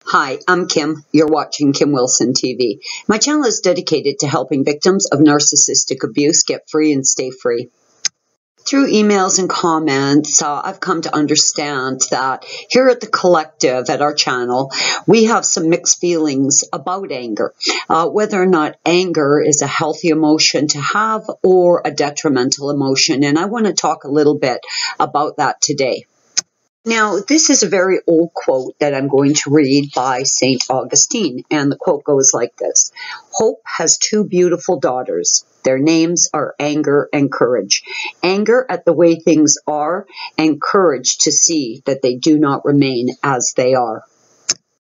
Hi, I'm Kim. You're watching Kim Wilson TV. My channel is dedicated to helping victims of narcissistic abuse get free and stay free. Through emails and comments, I've come to understand that here at the collective at our channel, we have some mixed feelings about anger, whether or not anger is a healthy emotion to have or a detrimental emotion. And I want to talk a little bit about that today. Now, this is a very old quote that I'm going to read by St. Augustine, and the quote goes like this: "Hope has two beautiful daughters. Their names are anger and courage. Anger at the way things are, and courage to see that they do not remain as they are."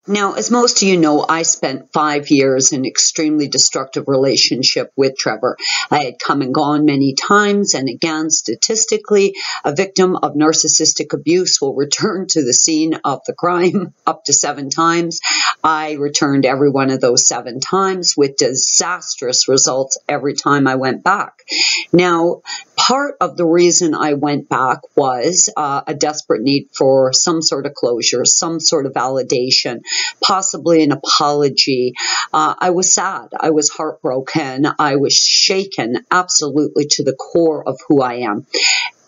Now, as most of you know, I spent 5 years in an extremely destructive relationship with Trevor. I had come and gone many times, and again, statistically, a victim of narcissistic abuse will return to the scene of the crime up to 7 times. I returned every one of those 7 times with disastrous results every time I went back. Now, part of the reason I went back was a desperate need for some sort of closure, some sort of validation, possibly an apology. I was sad. I was heartbroken. I was shaken absolutely to the core of who I am.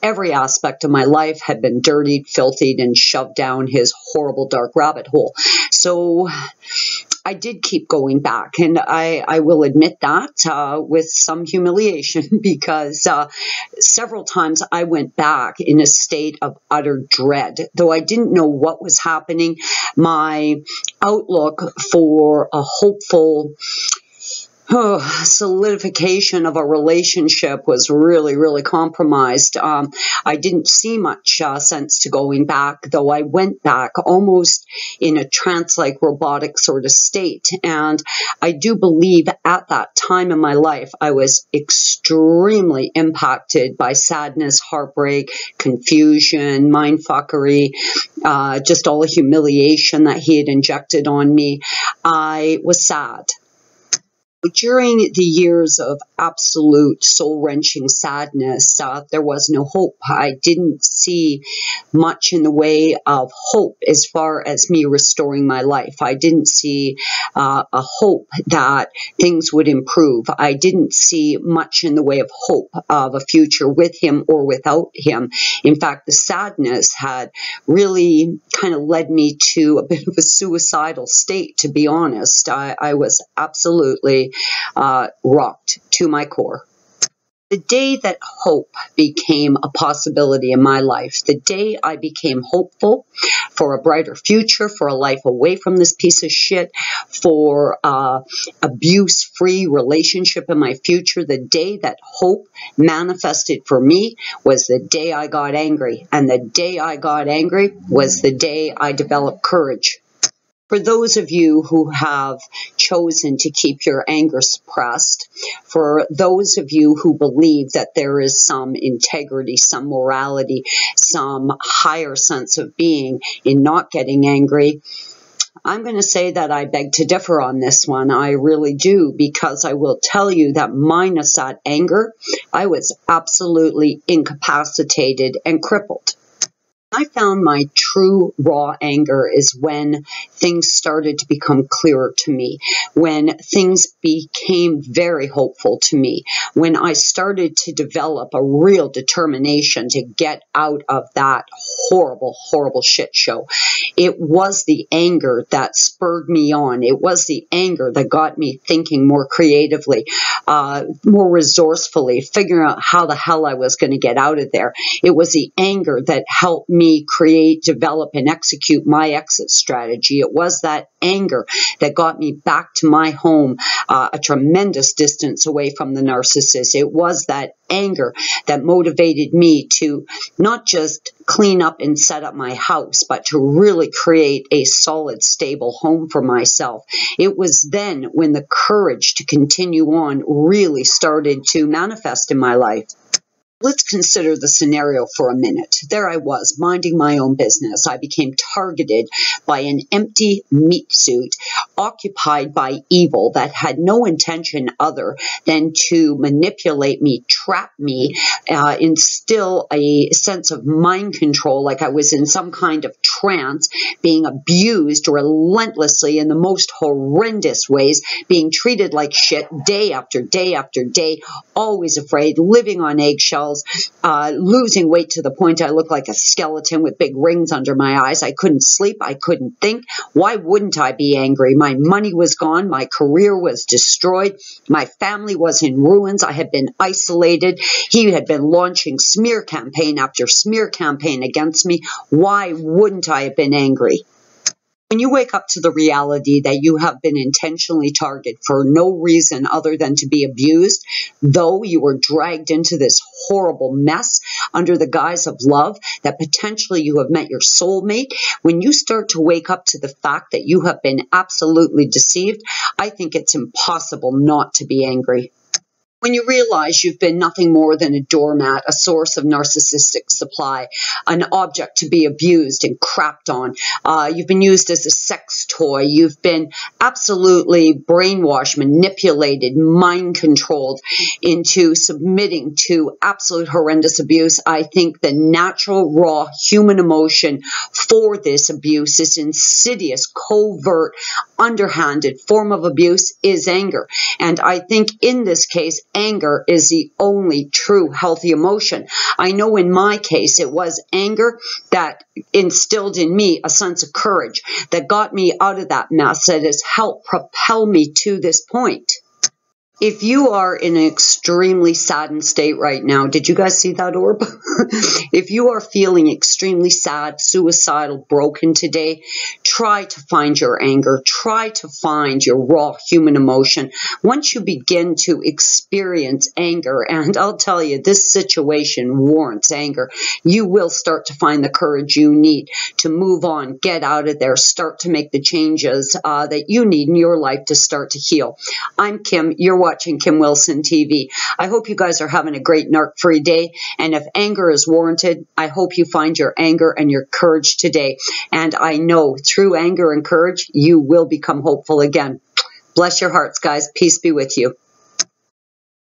Every aspect of my life had been dirtied, filthied, and shoved down his horrible dark rabbit hole. So I did keep going back, and I will admit that with some humiliation, because several times I went back in a state of utter dread. Though I didn't know what was happening, my outlook for a hopeful solidification of a relationship was really compromised. I didn't see much sense to going back, though I went back almost in a trance-like robotic sort of state. And I do believe at that time in my life, I was extremely impacted by sadness, heartbreak, confusion, mindfuckery, just all the humiliation that he had injected on me. I was sad. During the years of absolute soul-wrenching sadness, there was no hope. I didn't see much in the way of hope as far as me restoring my life. I didn't see a hope that things would improve. I didn't see much in the way of hope of a future with him or without him. In fact, the sadness had really kind of led me to a bit of a suicidal state, to be honest. I was absolutely rocked to my core. The day that hope became a possibility in my life, the day I became hopeful for a brighter future, for a life away from this piece of shit, for abuse-free relationship in my future, the day that hope manifested for me was the day I got angry. And the day I got angry was the day I developed courage. For those of you who have chosen to keep your anger suppressed, for those of you who believe that there is some integrity, some morality, some higher sense of being in not getting angry, I'm going to say that I beg to differ on this one. I really do, because I will tell you that minus that anger, I was absolutely incapacitated and crippled. I found my true raw anger is when things started to become clearer to me, when things became very hopeful to me, when I started to develop a real determination to get out of that horrible shit show. It was the anger that spurred me on. It was the anger that got me thinking more creatively, more resourcefully, figuring out how the hell I was going to get out of there. It was the anger that helped me create, develop, and execute my exit strategy. It was that anger that got me back to my home, a tremendous distance away from the narcissist. It was that anger that motivated me to not just clean up and set up my house, but to really create a solid, stable home for myself. It was then when the courage to continue on really started to manifest in my life. Let's consider the scenario for a minute. There I was, minding my own business. I became targeted by an empty meat suit occupied by evil that had no intention other than to manipulate me, trap me, instill a sense of mind control, like I was in some kind of trance, being abused relentlessly in the most horrendous ways, being treated like shit day after day after day, always afraid, living on eggshells, losing weight to the point I looked like a skeleton with big rings under my eyes. I couldn't sleep. I couldn't think. Why wouldn't I be angry? My money was gone. My career was destroyed. My family was in ruins. I had been isolated. He had been launching smear campaign after smear campaign against me. Why wouldn't I have been angry? When you wake up to the reality that you have been intentionally targeted for no reason other than to be abused, though you were dragged into this horrible mess under the guise of love, that potentially you have met your soulmate, when you start to wake up to the fact that you have been absolutely deceived, I think it's impossible not to be angry. When you realize you've been nothing more than a doormat, a source of narcissistic supply, an object to be abused and crapped on, you've been used as a sex toy, you've been absolutely brainwashed, manipulated, mind controlled into submitting to absolute horrendous abuse, I think the natural, raw human emotion for this abuse, this insidious, covert, underhanded form of abuse is anger. And I think in this case, anger is the only true healthy emotion. I know in my case, it was anger that instilled in me a sense of courage that got me out of that mess, that has helped propel me to this point. If you are in an extremely saddened state right now, did you guys see that orb? If you are feeling extremely sad, suicidal, broken today, try to find your anger. Try to find your raw human emotion. Once you begin to experience anger, and I'll tell you, this situation warrants anger, you will start to find the courage you need to move on, get out of there, start to make the changes that you need in your life to start to heal. I'm Kim. You're watching Kim Wilson TV. I hope you guys are having a great narc-free day, and if anger is warranted, I hope you find your anger and your courage today. And I know through anger and courage, you will become hopeful again. Bless your hearts, guys. Peace be with you.